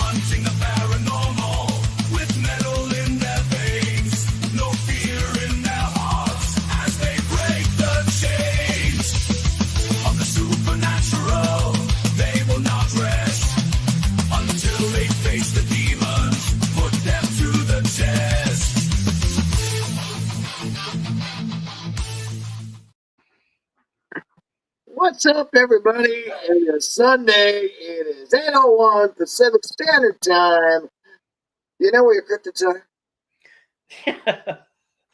hunting the paranormal with metal in their veins. No fear in their hearts as they break the chains of the supernatural. They will not rest until they face the demons, put them to the test. What's up, everybody? It is Sunday. It is 8:01 Pacific Standard Time. You know what your cryptids are?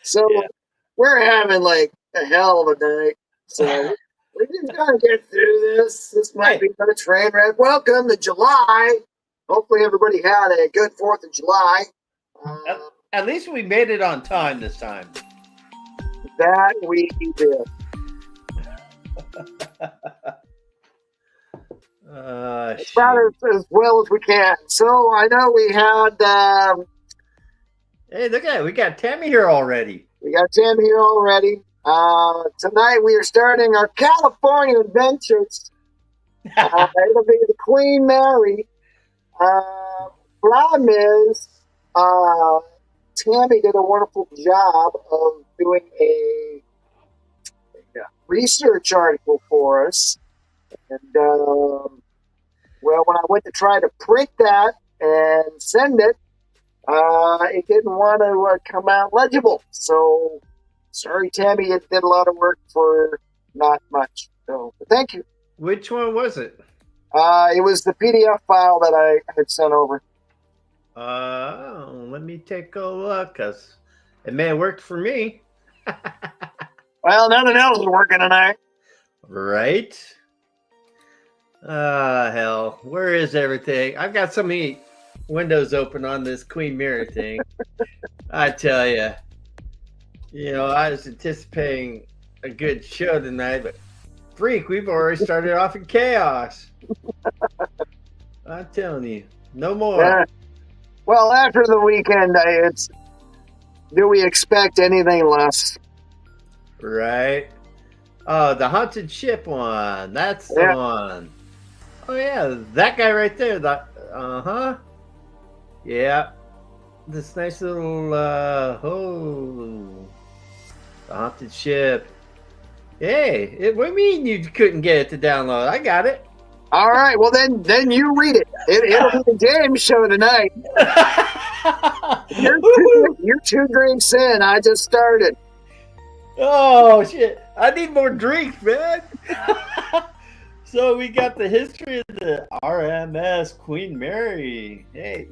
So Yeah. we're having like a hell of a night. So we're just gonna get through this. This might be a train wreck. Welcome to July. Hopefully everybody had a good 4th of July. At least we made it on time this time. That we did. About as well as we can. So I know we had Hey, look at it. We got Tammy here already. We got Tim here already. Tonight we are starting our California adventures. It'll be the Queen Mary. Problem is, Tammy did a wonderful job of doing a research article for us. And, well, when I went to try to print that and send it, it didn't want to come out legible. So, sorry, Tammy, it did a lot of work for not much. So, but thank you. Which one was it? It was the PDF file that I had sent over. Let me take a look, because it may have worked for me. Well, nothing else is working tonight. Right? Hell, where is everything? I've got so many windows open on this Queen Mary thing. I tell you, I was anticipating a good show tonight, but freak, we've already started off in chaos. I'm telling you, no more. Well, after the weekend, do we expect anything less? Right. Oh, the haunted ship one. That's the one. Oh yeah, that guy right there. Yeah. This nice little the haunted ship. Hey, what do you mean you couldn't get it to download? I got it. All right, well then you read it. It'll be the James show tonight. You're 2 drinks in. I just started. Oh shit! I need more drinks, man. So we got the history of the RMS Queen Mary. Hey,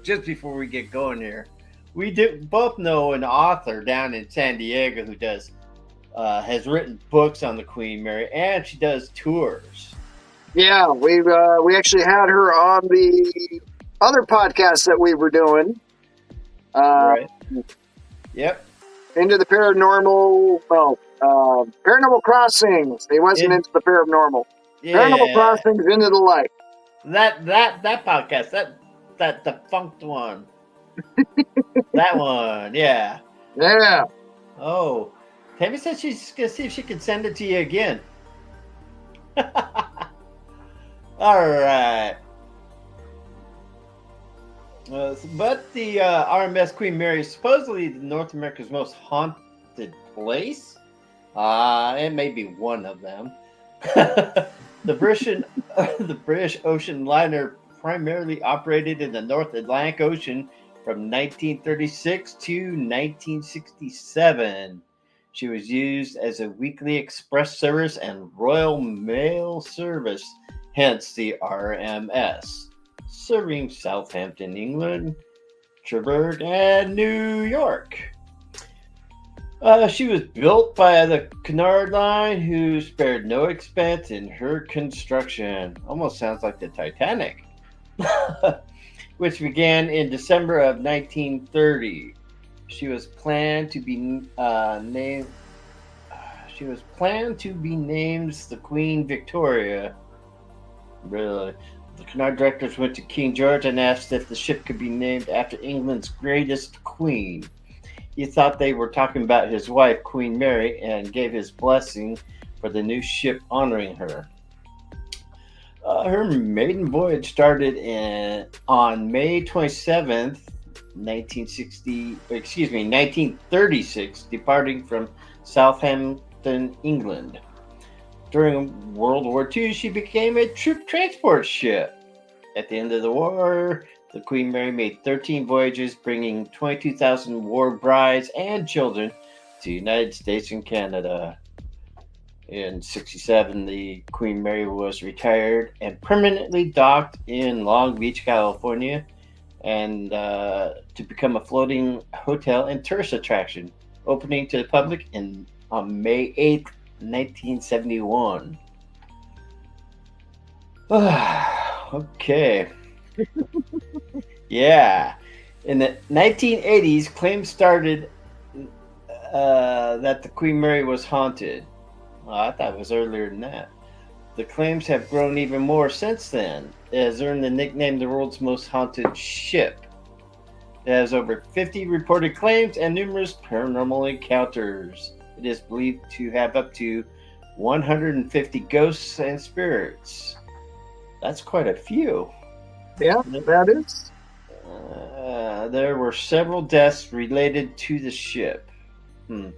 just before we get going here, we both know an author down in San Diego who has written books on the Queen Mary, and she does tours. Yeah, we actually had her on the other podcast that we were doing. Right. Yep. Into the paranormal. Well, Paranormal Crossings. He wasn't into the paranormal. Yeah. Paranormal Crossings, Into the Light. That podcast. That defunct one. That one. Yeah. Yeah. Oh, Tammy said she's gonna see if she can send it to you again. All right. But the RMS Queen Mary is supposedly North America's most haunted place. It may be one of them. The British ocean liner primarily operated in the North Atlantic Ocean from 1936 to 1967. She was used as a weekly express service and Royal Mail service, hence the RMS, serving Southampton, England, Cherbourg, and New York. She was built by the Cunard Line, who spared no expense in her construction. Almost sounds like the Titanic. Which began in December of 1930. She was planned to be named the Queen Victoria. Really? The Cunard directors went to King George and asked if the ship could be named after England's greatest queen. He thought they were talking about his wife, Queen Mary, and gave his blessing for the new ship honoring her. Her maiden voyage started on May 27th, 1936, departing from Southampton, England. During World War II, she became a troop transport ship. At the end of the war, the Queen Mary made 13 voyages, bringing 22,000 war brides and children to the United States and Canada. In 67, the Queen Mary was retired and permanently docked in Long Beach, California, and to become a floating hotel and tourist attraction, opening to the public on May 8th, 1971. Okay. Yeah. In the 1980s, claims started that the Queen Mary was haunted. Well, I thought it was earlier than that. The claims have grown even more since then. It has earned the nickname the world's most haunted ship. It has over 50 reported claims and numerous paranormal encounters. It is believed to have up to 150 ghosts and spirits. That's quite a few. Yeah, that is. There were several deaths related to the ship. The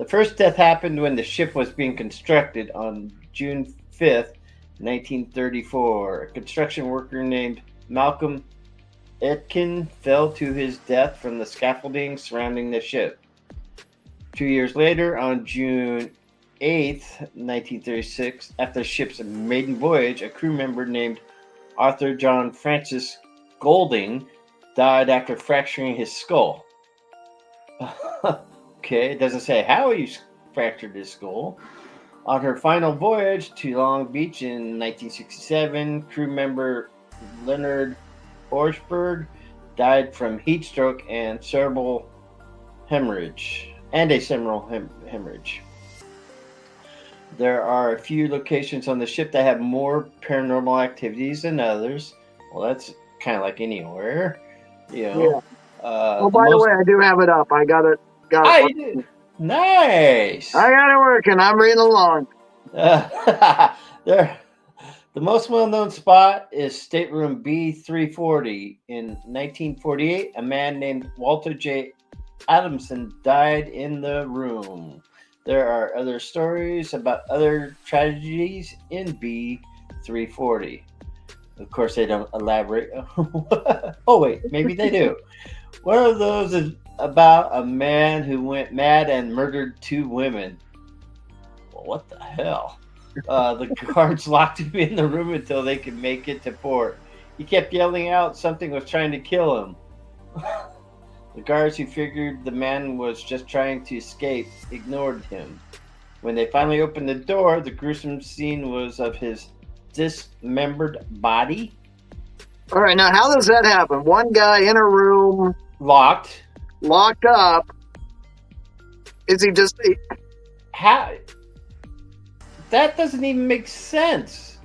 first death happened when the ship was being constructed on June 5th, 1934. A construction worker named Malcolm Etkin fell to his death from the scaffolding surrounding the ship. 2 years later, on June 8th, 1936, after the ship's maiden voyage, a crew member named Arthur John Francis Golding died after fracturing his skull. Okay, it doesn't say how he fractured his skull. On her final voyage to Long Beach in 1967, crew member Leonard Forsberg died from heat stroke and cerebral hemorrhage. There are a few locations on the ship that have more paranormal activities than others. Well, that's kind of like anywhere, you know. Yeah. By the way, I do have it up. I got it. Nice. I got it working. I'm reading along. The most well-known spot is stateroom B340. In 1948, a man named Walter J. Adamson died in the room. There are other stories about other tragedies in B340. Of course, they don't elaborate. Oh, wait, maybe they do. One of those is about a man who went mad and murdered 2 women. Well, what the hell? The guards locked him in the room until they could make it to port. He kept yelling out something was trying to kill him. The guards, who figured the man was just trying to escape, ignored him. When they finally opened the door, the gruesome scene was of his dismembered body. All right, now how does that happen? One guy in a room, Locked up. Is he just? How? That doesn't even make sense.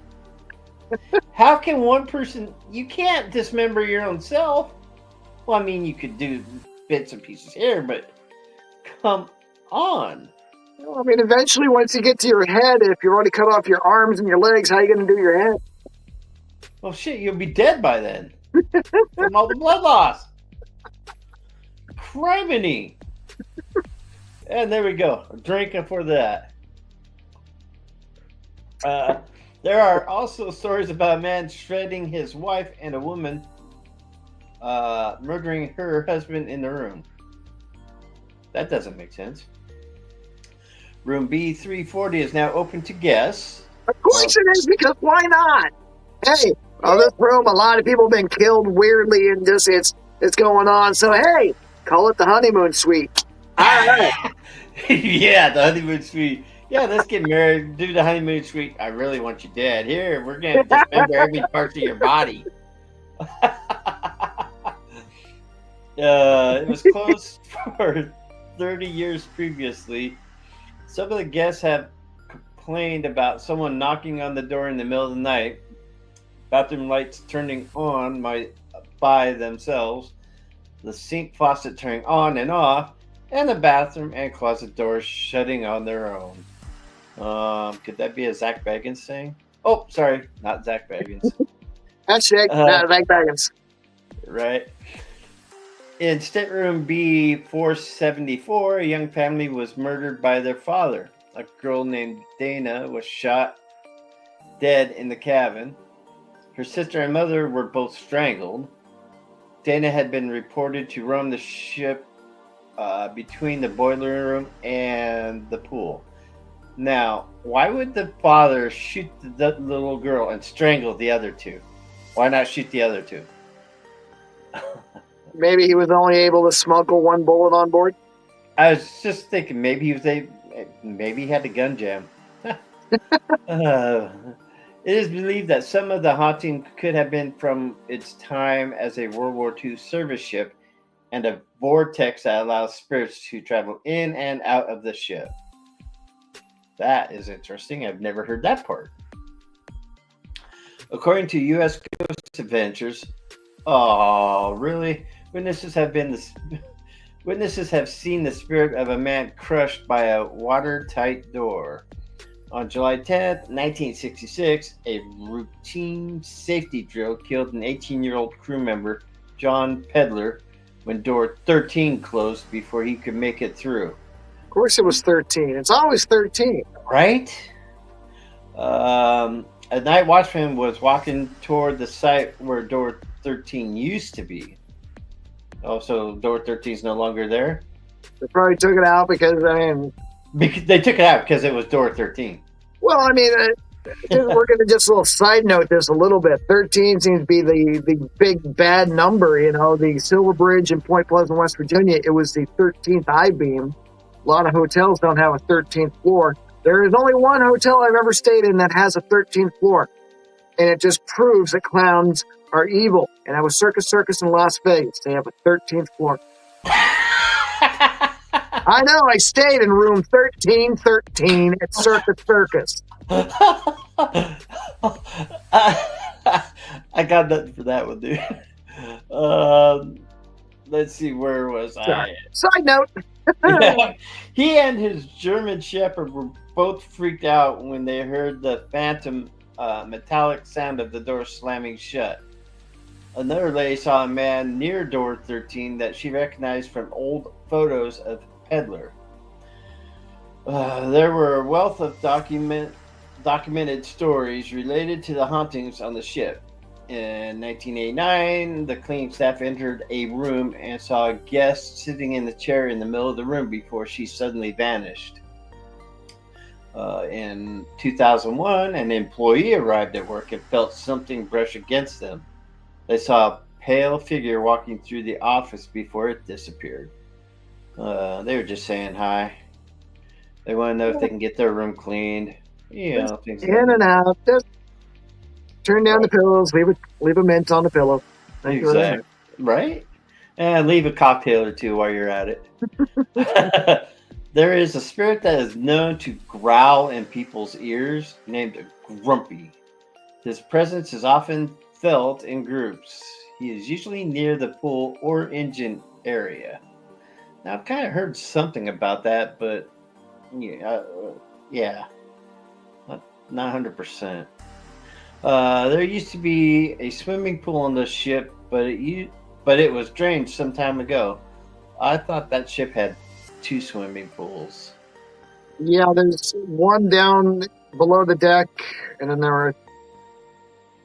How can one person? You can't dismember your own self. Well, I mean, you could do bits and pieces here, but come on. I mean, eventually, once you get to your head, if you've already cut off your arms and your legs, how are you going to do your head? Well, shit, you'll be dead by then from all the blood loss. Criminy. And there we go. Drinking for that. There are also stories about a man shredding his wife and a woman murdering her husband in the room. That doesn't make sense. Room B340 is now open to guests. Of course it is, because why not? Hey, this room, a lot of people have been killed weirdly, and just it's going on. So hey, call it the honeymoon suite. All right. Yeah, the honeymoon suite. Yeah, let's get married. Do the honeymoon suite. I really want you dead. Here, we're gonna dismember every part of your body. It was closed for 30 years previously. Some of the guests have complained about someone knocking on the door in the middle of the night, bathroom lights turning on by themselves, the sink faucet turning on and off, and the bathroom and closet doors shutting on their own. Could that be a Zach Bagans thing? Oh, sorry, not Zach Baggins. Hashtag Zach Baggins. Right. In stateroom B474, a young family was murdered by their father. A girl named Dana was shot dead in the cabin. Her sister and mother were both strangled. Dana had been reported to roam the ship between the boiler room and the pool. Now, why would the father shoot the little girl and strangle the other two? Why not shoot the other two? Maybe he was only able to smuggle one bullet on board. I was just thinking maybe maybe he had a gun jam. It is believed that some of the haunting could have been from its time as a World War II service ship and a vortex that allows spirits to travel in and out of the ship. That is interesting. I've never heard that part. According to U.S. Ghost Adventures, oh, really? Witnesses have seen the spirit of a man crushed by a watertight door. On July 10th, 1966, a routine safety drill killed an 18-year-old crew member, John Pedler, when door 13 closed before he could make it through. Of course it was 13. It's always 13. Right? A night watchman was walking toward the site where door 13 used to be. Oh, so door 13 is no longer there? They probably took it out because, Because they took it out because it was door 13. well, we're going to just a little side note this a little bit. 13 seems to be the big bad number, the Silver Bridge in Point Pleasant, West Virginia. It was the 13th I-beam. A lot of hotels don't have a 13th floor. There is only one hotel I've ever stayed in that has a 13th floor. And it just proves that clowns are evil. And I was Circus in Las Vegas. They have a 13th floor. I know, I stayed in room 1313 at Circus. I got nothing for that one, dude. Let's see, where was I? Side note. He and his German Shepherd were both freaked out when they heard the phantom metallic sound of the door slamming shut. Another lady saw a man near door 13 that she recognized from old photos of Pedler. There were a wealth of documented stories related to the hauntings on the ship. In 1989, the cleaning staff entered a room and saw a guest sitting in the chair in the middle of the room before she suddenly vanished. In 2001, an employee arrived at work and felt something brush against them. They saw a pale figure walking through the office before it disappeared. They were just saying hi. They want to know if they can get their room cleaned. Things like In and out. Just turn down the pillows. Leave a mint on the pillow. Thank you. Exactly. Right? And leave a cocktail or two while you're at it. There is a spirit that is known to growl in people's ears named Grumpy. His presence is often felt in groups. He is usually near the pool or engine area. Now, I've kind of heard something about that, but yeah, not 100%. There used to be a swimming pool on the ship, but it was drained some time ago. I thought that ship had 2 swimming pools. Yeah, there's one down below the deck, and then there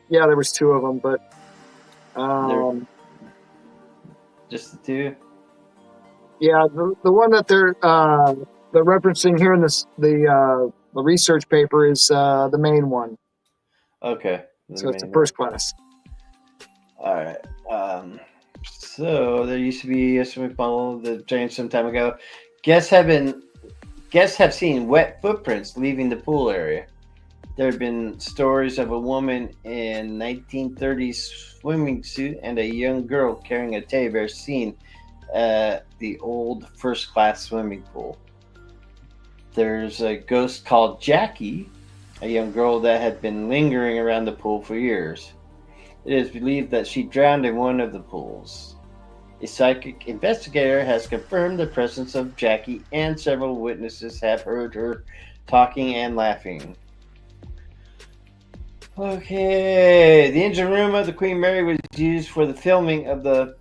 was 2 of them, but Just the 2. yeah, the one that they're referencing here in the research paper is the main one. Okay. So it's a first class. All right. So there used to be a swimming pool that changed some time ago. Guests have seen wet footprints leaving the pool area. There have been stories of a woman in 1930s swimming suit and a young girl carrying a teddy bear seen at the old first-class swimming pool. There's a ghost called Jackie, a young girl that had been lingering around the pool for years. It is believed that she drowned in one of the pools. A psychic investigator has confirmed the presence of Jackie, and several witnesses have heard her talking and laughing. Okay, the engine room of the Queen Mary was used for the filming of the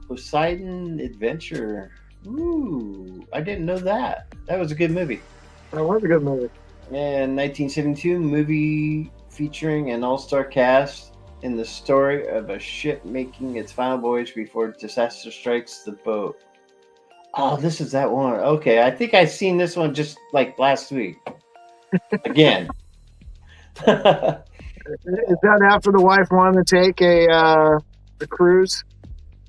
Poseidon Adventure. Ooh, I didn't know that. That was a good movie. That was a good movie. And 1972 movie featuring an all-star cast in the story of a ship making its final voyage before disaster strikes the boat. Oh, this is that one. Okay, I think I seen this one just like last week. Again. Is that after the wife wanted to take a cruise?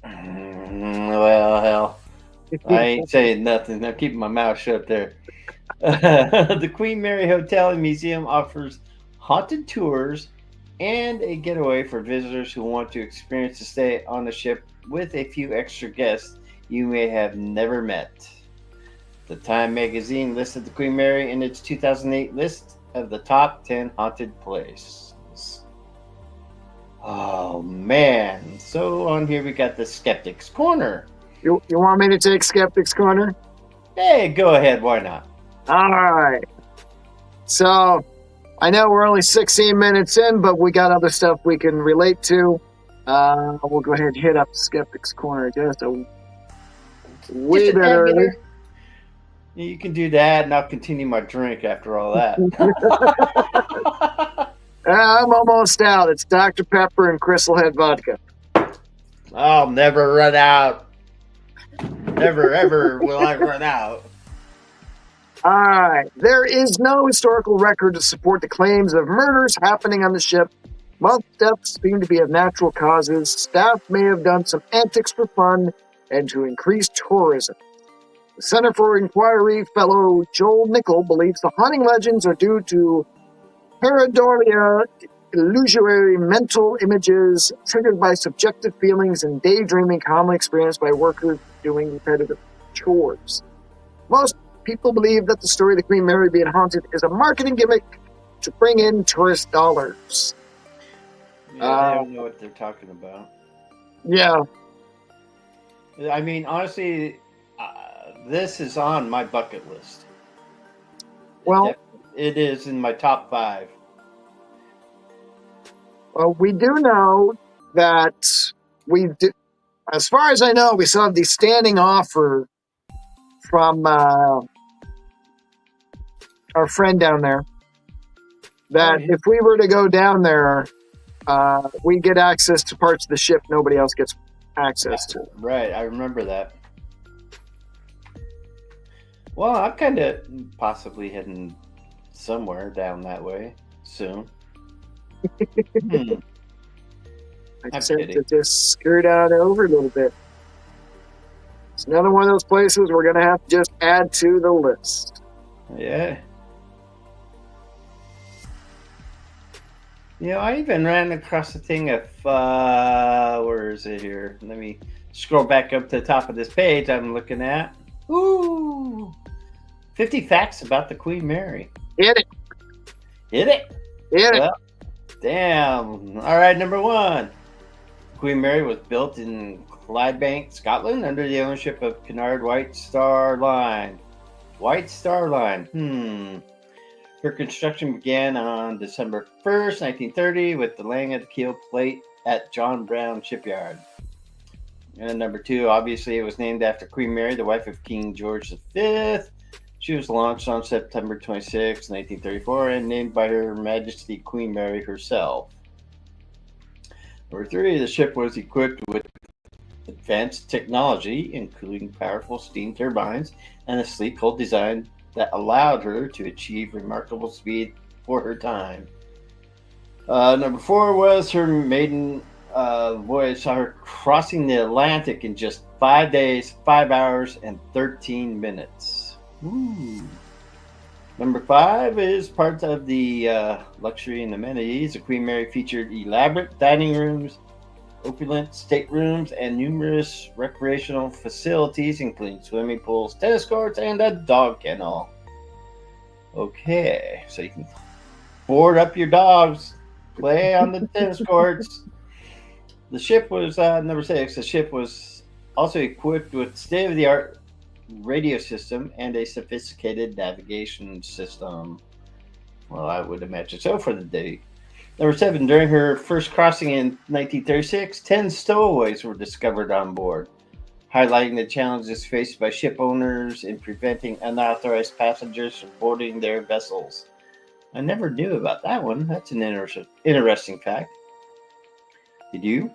Well, hell, I ain't saying nothing. I'm keeping my mouth shut there. The Queen Mary Hotel and Museum offers haunted tours and a getaway for visitors who want to experience a stay on the ship with a few extra guests you may have never met. The Time magazine listed the Queen Mary in its 2008 list of the top 10 haunted places. Oh man! So on here we got the Skeptics Corner. You want me to take Skeptics Corner? Hey, go ahead. Why not? All right. So I know we're only 16 minutes in, but we got other stuff we can relate to. We'll go ahead and hit up Skeptics Corner just a wee Just a bit tad early. bit. You can do that, and I'll continue my drink after all that. I'm almost out. It's Dr. Pepper and Crystal Head vodka. I'll never run out. Never ever will I run out. All right. There is no historical record to support the claims of murders happening on the ship. Most deaths seem to be of natural causes. Staff may have done some antics for fun and to increase tourism. The Center for Inquiry fellow Joel Nickel believes the haunting legends are due to pareidolia, illusory mental images triggered by subjective feelings and daydreaming commonly experienced by workers doing repetitive chores. Most people believe that the story of the Queen Mary being haunted is a marketing gimmick to bring in tourist dollars. Yeah, I don't know what they're talking about. Yeah. I mean, honestly, this is on my bucket list. Well, it is in my top 5. Well, we do know that we do, as far as I know, we still have the standing offer from our friend down there that if we were to go down there, we get access to parts of the ship nobody else gets access to. Right, I remember that. Well, I'm kind of possibly heading somewhere down that way soon. I I'm said kidding. to just skirt on over a little bit. It's another one of those places we're going to have to just add to the list. Yeah. You know, I even ran across a thing of, where is it here? Let me scroll back up to the top of this page I'm looking at. Ooh! 50 facts about the Queen Mary. Hit it. Hit it? Hit it. Well, damn. All right, number 1. Queen Mary was built in Clydebank, Scotland, under the ownership of Cunard White Star Line. White Star Line. Her construction began on December 1st, 1930, with the laying of the keel plate at John Brown Shipyard. And number 2, obviously, it was named after Queen Mary, the wife of King George V. She was launched on September 26, 1934, and named by Her Majesty Queen Mary herself. Number 3, the ship was equipped with advanced technology, including powerful steam turbines and a sleek hull design that allowed her to achieve remarkable speed for her time. Number 4 was her maiden voyage saw her crossing the Atlantic in just 5 days, 5 hours, and 13 minutes. Ooh. Number 5 is part of the luxury and amenities. The Queen Mary featured elaborate dining rooms, opulent staterooms, and numerous recreational facilities, including swimming pools, tennis courts, and a dog kennel. Okay, so you can board up your dogs, play on the tennis courts. The ship was, number 6, the ship was also equipped with state-of-the-art radio system and a sophisticated navigation system. Well, I would imagine so for the day. Number 7, during her first crossing in 1936, 10 stowaways were discovered on board, highlighting the challenges faced by ship owners in preventing unauthorized passengers from boarding their vessels. I never knew about that one. That's an interesting fact. Did you?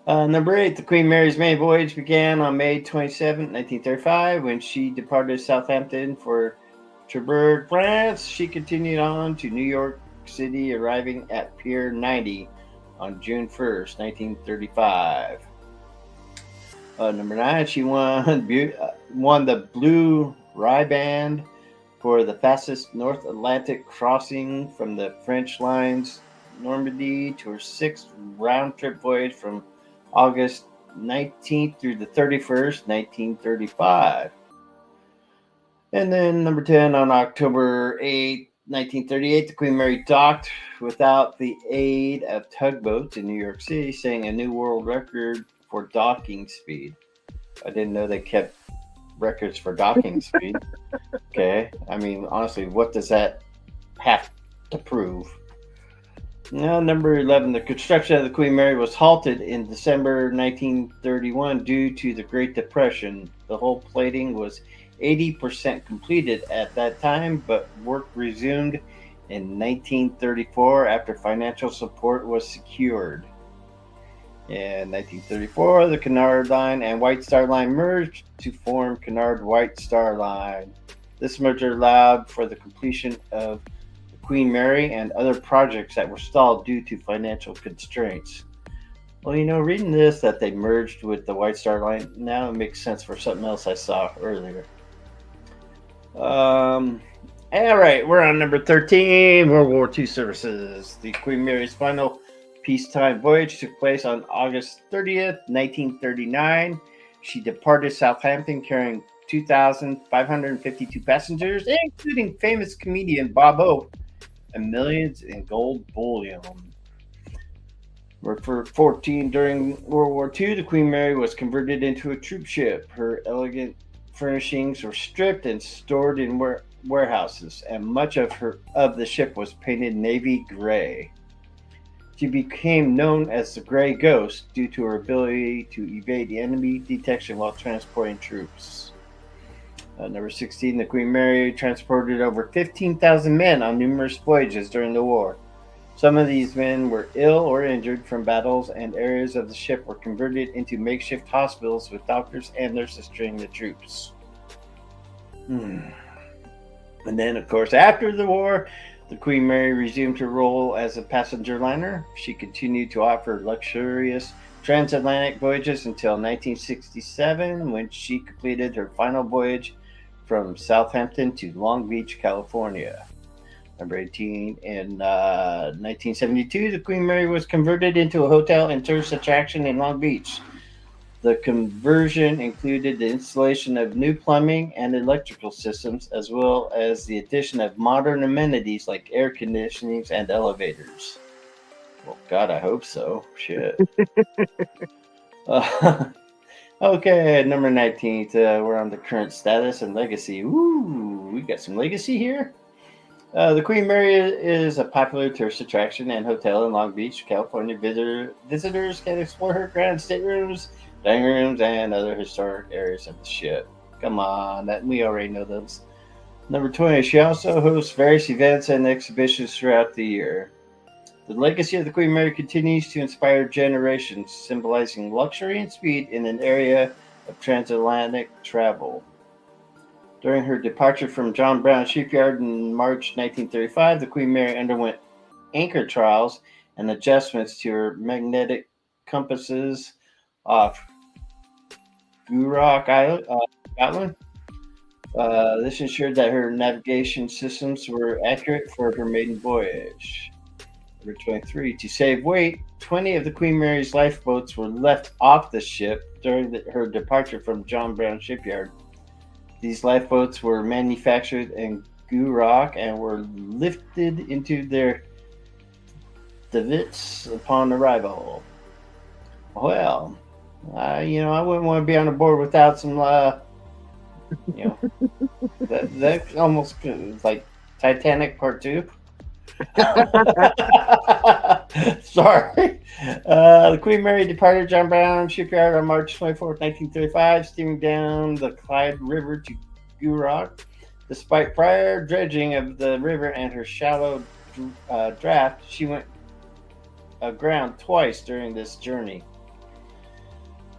Number 8, the Queen Mary's maiden voyage began on May 27, 1935, when she departed Southampton for Cherbourg, France. She continued on to New York City, arriving at Pier 90 on June 1st, 1935. Number 9, she won the Blue Riband for the fastest North Atlantic crossing from the French lines Normandy to her 6th round-trip voyage from August 19th through the 31st, 1935. And then number 10, on October 8th, 1938, the Queen Mary docked without the aid of tugboats in New York City, setting a new world record for docking speed. I didn't know they kept records for docking speed. Okay. I mean, honestly, what does that have to prove? Now, number 11, the construction of the Queen Mary was halted in December 1931 due to the Great Depression. The hull plating was 80% completed at that time, but work resumed in 1934 after financial support was secured. In 1934, the Cunard Line and White Star Line merged to form Cunard White Star Line. This merger allowed for the completion of the Queen Mary and other projects that were stalled due to financial constraints. Well, reading this, that they merged with the White Star Line, now it makes sense for something else I saw earlier. All right, we're on number 13, World War II services. The Queen Mary's final peacetime voyage took place on August 30th, 1939. She departed Southampton carrying 2,552 passengers, including famous comedian Bob Hope, and millions in gold bullion. For 14, during World War II, the Queen Mary was converted into a troop ship. Her elegant furnishings were stripped and stored in warehouses, and much of the ship was painted navy gray. She became known as the Gray Ghost due to her ability to evade enemy detection while transporting troops. Number 16, the Queen Mary transported over 15,000 men on numerous voyages during the war. Some of these men were ill or injured from battles, and areas of the ship were converted into makeshift hospitals with doctors and nurses training the troops. And then, of course, after the war, the Queen Mary resumed her role as a passenger liner. She continued to offer luxurious transatlantic voyages until 1967, when she completed her final voyage from Southampton to Long Beach, California. Number 18, in 1972, the Queen Mary was converted into a hotel and tourist attraction in Long Beach. The conversion included the installation of new plumbing and electrical systems, as well as the addition of modern amenities like air conditioning and elevators. Well, God, I hope so. Shit. Okay, number 19, we're on the current status and legacy. Ooh, we got some legacy here. The Queen Mary is a popular tourist attraction and hotel in Long Beach, California. Visitors can explore her grand staterooms, dining rooms, and other historic areas of the ship. Come on, we already know those. Number 20, she also hosts various events and exhibitions throughout the year. The legacy of the Queen Mary continues to inspire generations, symbolizing luxury and speed in an area of transatlantic travel. During her departure from John Brown Shipyard in March 1935, the Queen Mary underwent anchor trials and adjustments to her magnetic compasses off Gourock Island, Scotland. This ensured that her navigation systems were accurate for her maiden voyage. Number 23, to save weight, 20 of the Queen Mary's lifeboats were left off the ship during her departure from John Brown Shipyard. These lifeboats were manufactured in Gourock and were lifted into their davits upon arrival. Well, I wouldn't want to be on a board without some, that's almost like Titanic Part 2. Sorry. The Queen Mary departed John Brown shipyard on March 24th, 1935, steaming down the Clyde River to Gourock. Despite prior dredging of the river and her shallow draft, she went aground twice during this journey.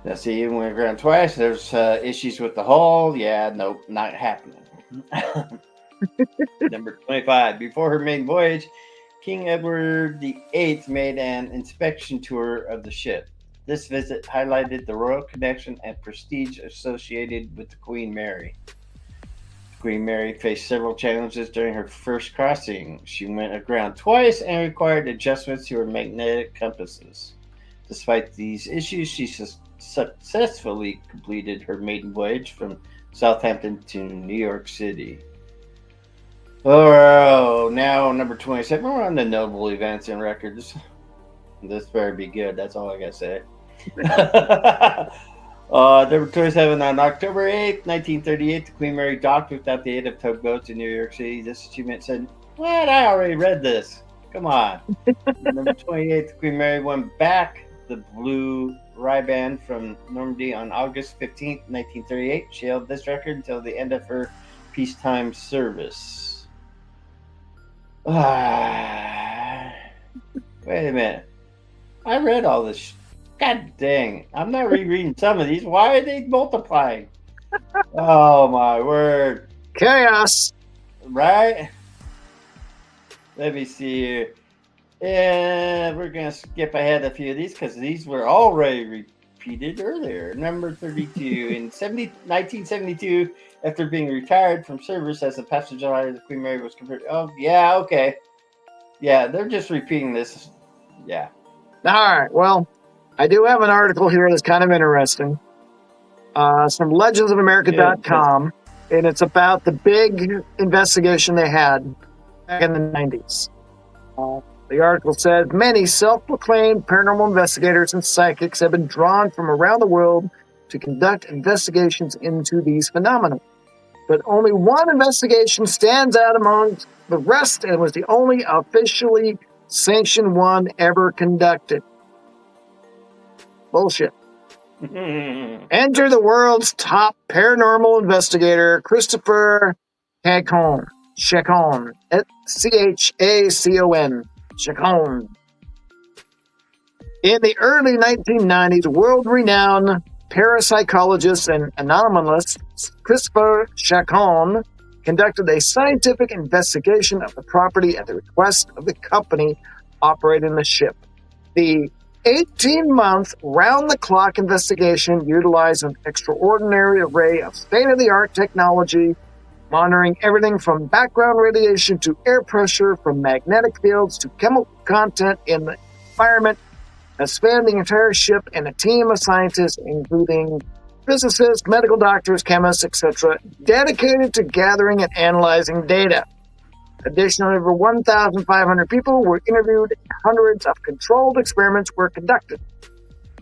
Let's see, even went aground twice. There's issues with the hull. Yeah, nope, not happening. Number 25. Before her maiden voyage, King Edward VIII made an inspection tour of the ship. This visit highlighted the royal connection and prestige associated with the Queen Mary. Queen Mary faced several challenges during her first crossing. She went aground twice and required adjustments to her magnetic compasses. Despite these issues, she successfully completed her maiden voyage from Southampton to New York City. Oh, now number 27. We're on the notable events and records. This better be good. That's all I got to say. Number 27. On October 8th, 1938, the Queen Mary docked without the aid of tugboats in New York City. This achievement said, "What? I already read this. Come on." Number 28. The Queen Mary won back the blue riband from Normandy on August 15th, 1938. She held this record until the end of her peacetime service. Wait a minute. I read all this. God dang. I'm not rereading some of these. Why are they multiplying? Oh, my word. Chaos. Right? Let me see here. And we're going to skip ahead a few of these because these were already repeated earlier. Number 32. In 1972, after being retired from service as a passenger liner, the Queen Mary was converted. Oh, yeah, okay. Yeah, they're just repeating this. Yeah. All right. Well, I do have an article here that's kind of interesting. It's from legendsofamerica.com, and it's about the big investigation they had back in the 90s. The article says, many self-proclaimed paranormal investigators and psychics have been drawn from around the world to conduct investigations into these phenomena. But only one investigation stands out among the rest and was the only officially sanctioned one ever conducted. Bullshit. Enter the world's top paranormal investigator, Christopher Chacon. Chacon. Chacon. Chacon. In the early 1990s, world-renowned parapsychologist and anomalist Christopher Chacon conducted a scientific investigation of the property at the request of the company operating the ship. The 18-month round-the-clock investigation utilized an extraordinary array of state-of-the-art technology, monitoring everything from background radiation to air pressure, from magnetic fields to chemical content in the environment, that spanned the entire ship and a team of scientists, including physicists, medical doctors, chemists, etc., dedicated to gathering and analyzing data. Additionally, over 1,500 people were interviewed and hundreds of controlled experiments were conducted.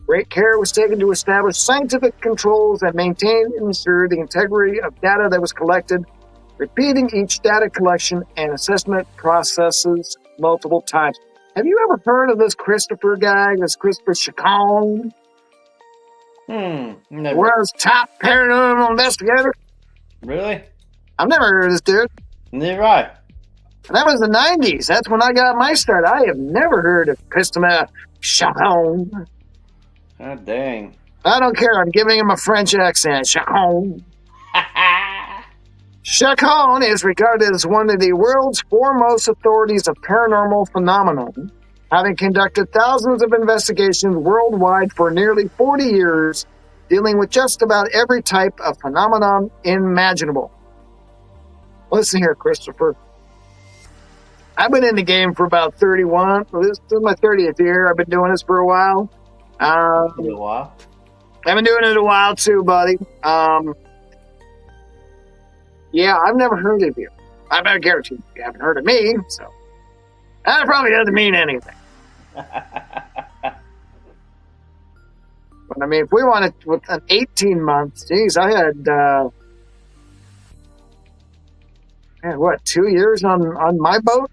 Great care was taken to establish scientific controls and maintain and ensure the integrity of data that was collected, repeating each data collection and assessment processes multiple times. Have you ever heard of this Christopher guy, this Christopher Chacon? Never. World's top paranormal investigator? Really? I've never heard of this dude. Neither I. And that was the 90s. That's when I got my start. I have never heard of Christopher Chacon. God dang. I don't care. I'm giving him a French accent. Chacon. Chacon is regarded as one of the world's foremost authorities of paranormal phenomenon, having conducted thousands of investigations worldwide for nearly 40 years, dealing with just about every type of phenomenon imaginable. Listen here, Christopher. I've been in the game for about 31. This is my 30th year. I've been doing this for a while. A while. I've been doing it a while too, buddy. Yeah, I've never heard of you. I better guarantee you haven't heard of me, so that probably doesn't mean anything. But I mean, if we wanted with an 18 months, geez, I had what, 2 years on my boat?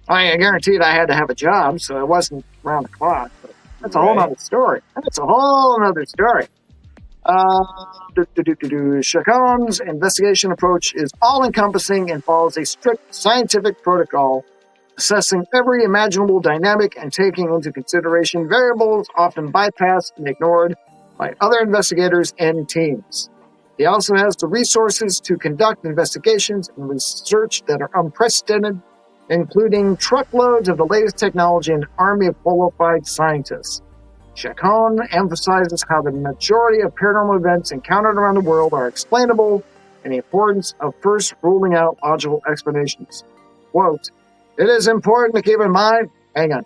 I guaranteed I had to have a job, so it wasn't round the clock. But that's a whole Right. other story. That's a whole other story. Chacon's investigation approach is all-encompassing and follows a strict scientific protocol, assessing every imaginable dynamic and taking into consideration variables often bypassed and ignored by other investigators and teams. He also has the resources to conduct investigations and research that are unprecedented, including truckloads of the latest technology and an army of qualified scientists. Chacon emphasizes how the majority of paranormal events encountered around the world are explainable and the importance of first ruling out logical explanations. Quote, it is important to keep in mind. Hang on.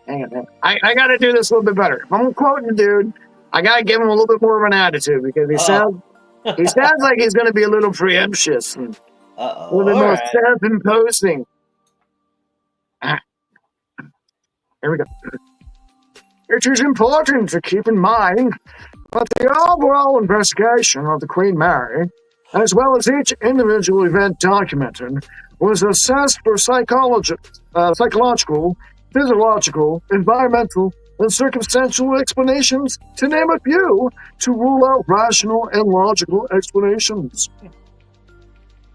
I got to do this a little bit better. If I'm quoting the dude, I got to give him a little bit more of an attitude because he sounds like he's going to be a little preemptuous and a little bit more self-imposing. Here we go. It is important to keep in mind that the overall investigation of the Queen Mary, as well as each individual event documented, was assessed for psychological, physiological, environmental, and circumstantial explanations, to name a few, to rule out rational and logical explanations.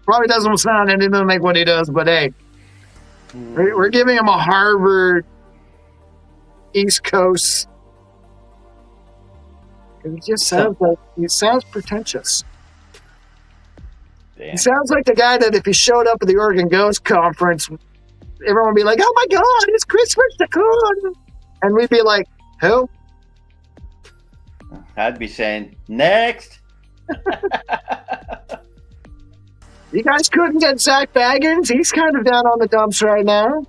Probably doesn't sound anything like what he does, but hey, we're giving him a Harvard East Coast. He just sounds like he sounds pretentious. Damn. He sounds like the guy that if he showed up at the Oregon Ghost Conference, everyone would be like, "Oh my God, it's Christopher Chacon," and we'd be like, "Who?" I'd be saying next. You guys couldn't get Zach Baggins? He's kind of down on the dumps right now.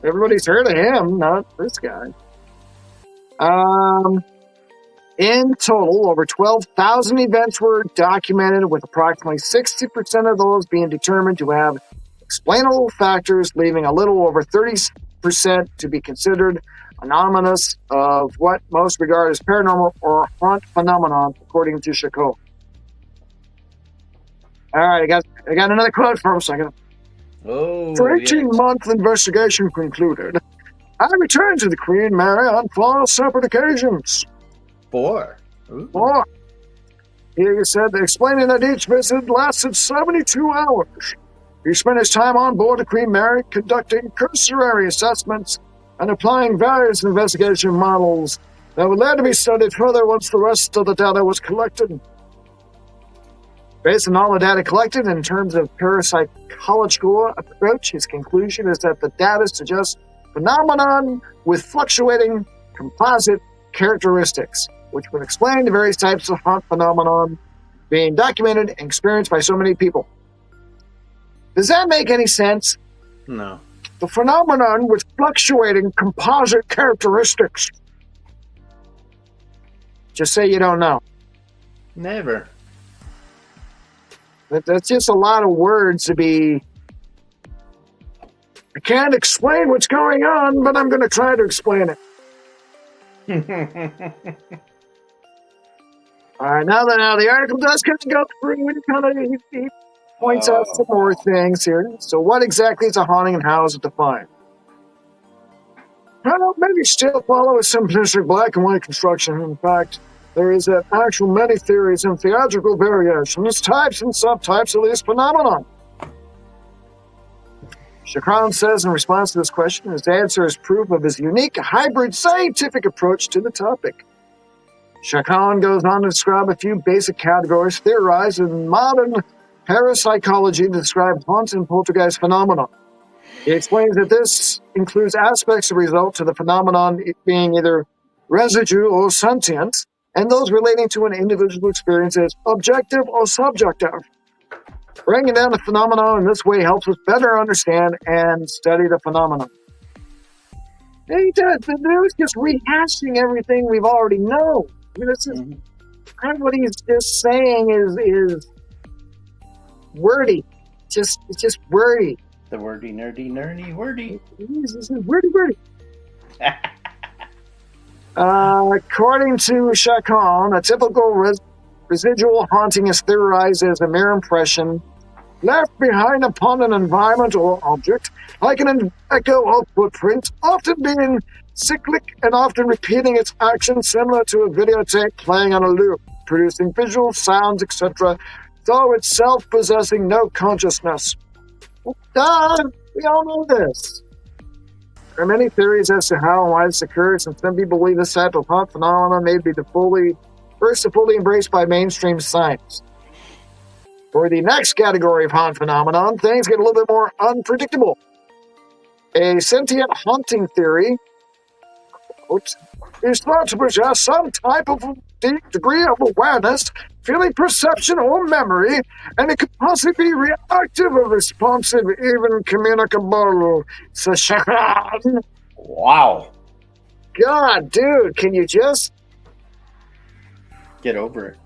Everybody's heard of him, not this guy. In total, over 12,000 events were documented, with approximately 60% of those being determined to have explainable factors, leaving a little over 30% to be considered anomalous, of what most regard as paranormal or haunt phenomenon, according to Chacon. All right, I got another quote for a second. Oh, For 18-month investigation concluded, I returned to the Queen Mary on 4 separate occasions. 4. Ooh. 4. He said explaining that each visit lasted 72 hours. He spent his time on board the Queen Mary conducting cursory assessments and applying various investigation models that would later be studied further once the rest of the data was collected. Based on all the data collected in terms of parapsychological approach, his conclusion is that the data suggests phenomenon with fluctuating composite characteristics, which would explain the various types of haunt phenomenon being documented and experienced by so many people. Does that make any sense? No. The phenomenon with fluctuating composite characteristics. Just say you don't know. Never. That's just a lot of words to be... I can't explain what's going on, but I'm going to try to explain it. All right, now the article does kind of go through and kind of he points out some more things here. So what exactly is a haunting and how is it defined? Well, many still follow a simplistic black and white construction. In fact, there is actual many theories and theatrical variations, types and subtypes of this phenomenon. Chacon says in response to this question, his answer is proof of his unique hybrid scientific approach to the topic. Chacon goes on to describe a few basic categories theorized in modern parapsychology to describe haunt and poltergeist phenomena. He explains that this includes aspects that result to the phenomenon being either residual or sentient, and those relating to an individual experience as objective or subjective. Breaking down the phenomenon in this way helps us better understand and study the phenomenon. He does. The dude's just rehashing everything we've already known. I mean, this is kind of what he's just saying is wordy. It's just wordy. The wordy, nerdy, wordy. This is wordy. According to Chacon, a typical residual haunting is theorized as a mere impression left behind upon an environment or object, like an echo or footprint, often being cyclic and often repeating its action similar to a videotape playing on a loop, producing visual sounds, etc., though itself possessing no consciousness. Duh, we all know this. There are many theories as to how and why this occurs, and some people believe this type of haunt phenomenon may be first to fully embraced by mainstream science. For the next category of haunt phenomenon, things get a little bit more unpredictable. A sentient haunting theory is thought to possess some type of deep degree of awareness, feeling, perception, or memory, and it could possibly be reactive or responsive, even communicable. Wow. God, dude, can you just... Get over it.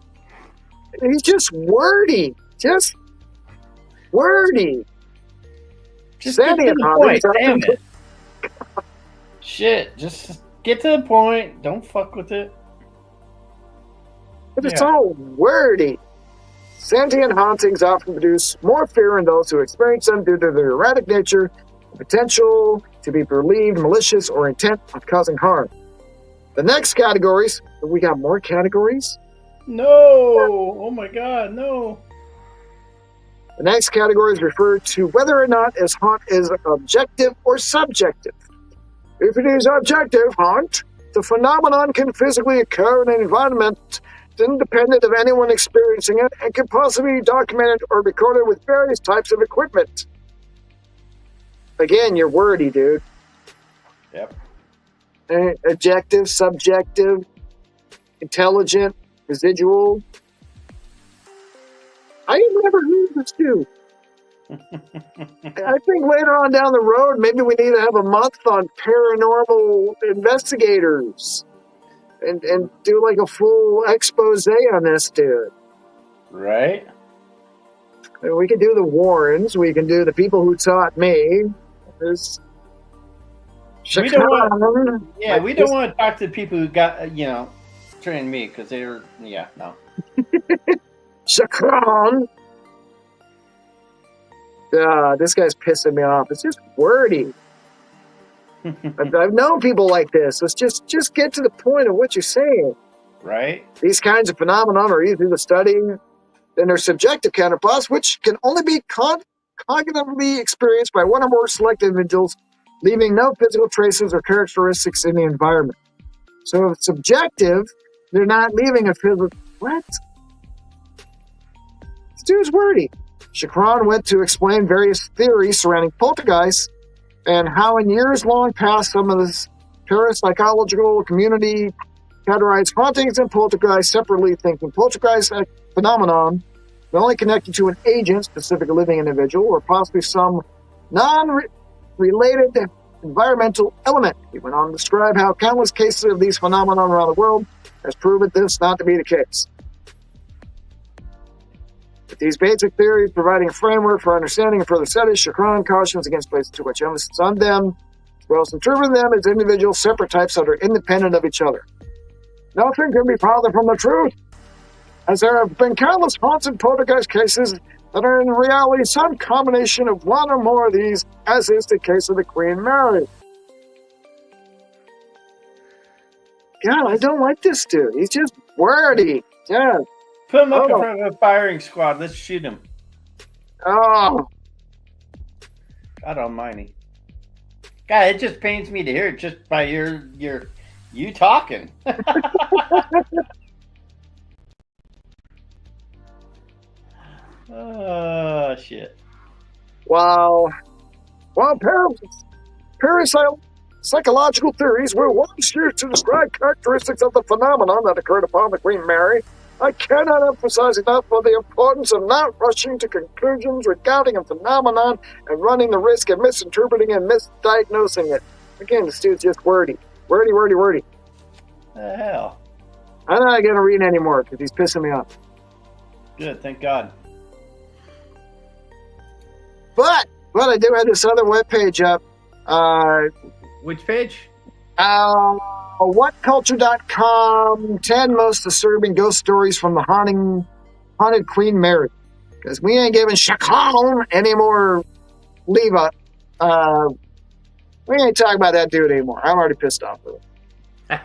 He's just wordy. Just wordy. Just get Sandy to and the Harvey, point. Damn it. Shit, just get to the point. Don't fuck with it. But it's Yeah. all wordy. Sentient hauntings often produce more fear in those who experience them due to their erratic nature, the potential to be believed malicious or intent on causing harm. The next categories, we got more categories? No. Oh my god, no. The next categories refer to whether or not a haunt is objective or subjective. If it is objective haunt, the phenomenon can physically occur in an environment independent of anyone experiencing it and can possibly be documented or recorded with various types of equipment. Again, you're wordy, dude. Yep. Objective, subjective, intelligent, residual. I ain't never heard of this too. I think later on down the road, maybe we need to have a month on paranormal investigators and do like a full expose on this dude. Right? And we can do the Warrens. We can do the people who taught me. There's We don't want- Chacon. Yeah, Like we don't this- want to talk to people who got, trained me because they're, no. Chacon. This guy's pissing me off. It's just wordy. I've known people like this. Let's just get to the point of what you're saying. Right? These kinds of phenomena are easy to study in their subjective counterparts, which can only be cognitively experienced by one or more select individuals, leaving no physical traces or characteristics in the environment. So if it's subjective, they're not leaving a physical... What? This dude's wordy. Chacron went to explain various theories surrounding poltergeists and how in years long past some of this parapsychological community categorized hauntings and poltergeists separately, thinking poltergeist phenomenon is only connected to an agent, specific living individual, or possibly some non-related environmental element. He went on to describe how countless cases of these phenomena around the world has proven this not to be the case. With these basic theories providing a framework for understanding and further studies, Chacron cautions against placing too much emphasis on them, as well as interpreting them as individual separate types that are independent of each other. Nothing can be farther from the truth, as there have been countless haunts and poltergeist cases that are in reality some combination of one or more of these, as is the case of the Queen Mary. God, I don't like this dude. He's just wordy. Yeah. Put him up in Oh. front of a firing squad. Let's shoot him. Oh, God almighty. God, it just pains me to hear it just by you talking. Oh, shit. wow. While parapsychological theories were once used to describe characteristics of the phenomenon that occurred upon the Queen Mary, I cannot emphasize enough for the importance of not rushing to conclusions regarding a phenomenon and running the risk of misinterpreting and misdiagnosing it. Again, this dude's just wordy. Wordy, wordy, wordy. The hell. I'm not going to read anymore because he's pissing me off. Good, thank God. But I do have this other webpage up. Which page? Whatculture.com, 10 most disturbing ghost stories from the haunted Queen Mary. Because we ain't giving Chacon any more leave up. We ain't talking about that dude anymore. I'm already pissed off with him.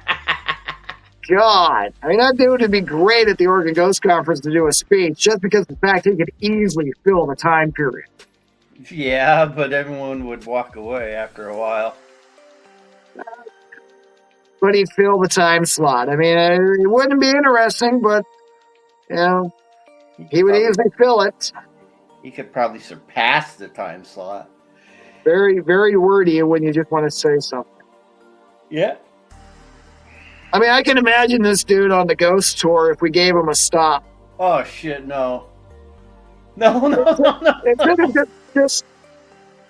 God. I mean, that dude would be great at the Oregon Ghost Conference to do a speech just because of the fact he could easily fill the time period. Yeah, but everyone would walk away after a while. But he'd fill the time slot. I mean, it wouldn't be interesting, but, you know, he would easily fill it. He could probably surpass the time slot. Very, very wordy when you just want to say something. Yeah. I mean, I can imagine this dude on the Ghost Tour if we gave him a stop. Oh, shit, no. No. It's just,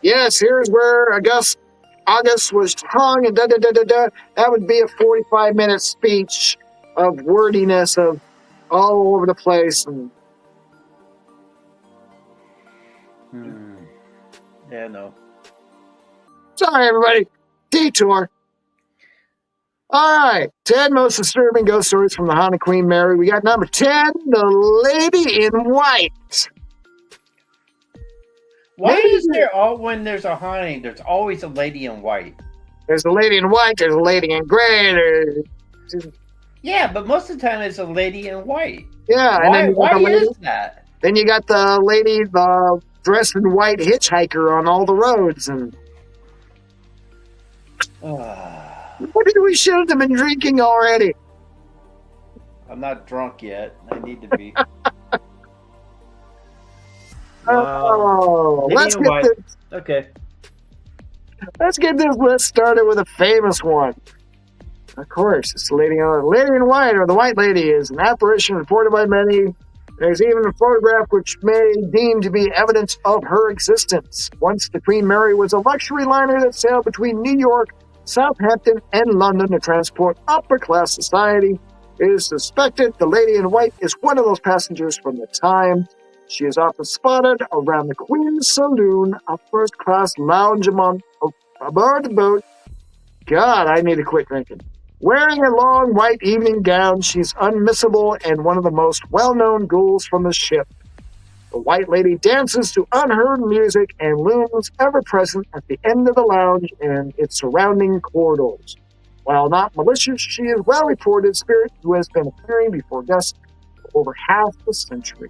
yes, here's where August was hung, and da-da-da-da-da. That would be a 45-minute speech of wordiness of all over the place. And Yeah, no. sorry, everybody. Detour. All right. 10 most disturbing ghost stories from the haunted Queen Mary. We got number 10, the Lady in White. Why Maybe- is there when there's a haunting, there's always a lady in white? There's a lady in white. There's a lady in gray. Yeah, but most of the time it's a lady in white. Yeah. And then Why you got the lady, is that? then you got the lady dressed in white hitchhiker on all the roads. And maybe we should have been drinking already. I'm not drunk yet. I need to be. Oh, Lady let's in get white. this. Okay. Let's get this list started with a famous one. Of course, it's the Lady in White, or the White Lady, is an apparition reported by many. There's even a photograph which may deem to be evidence of her existence. Once the Queen Mary was a luxury liner that sailed between New York, Southampton, and London to transport upper-class society. It is suspected the Lady in White is one of those passengers from the time. She is often spotted around the Queen's Saloon, a first-class lounge aboard the boat. God, I need to quit drinking. Wearing a long white evening gown, she's unmissable and one of the most well-known ghouls from the ship. The White Lady dances to unheard music and looms ever-present at the end of the lounge and its surrounding corridors. While not malicious, she is a well-reported spirit who has been appearing before guests for over half a century.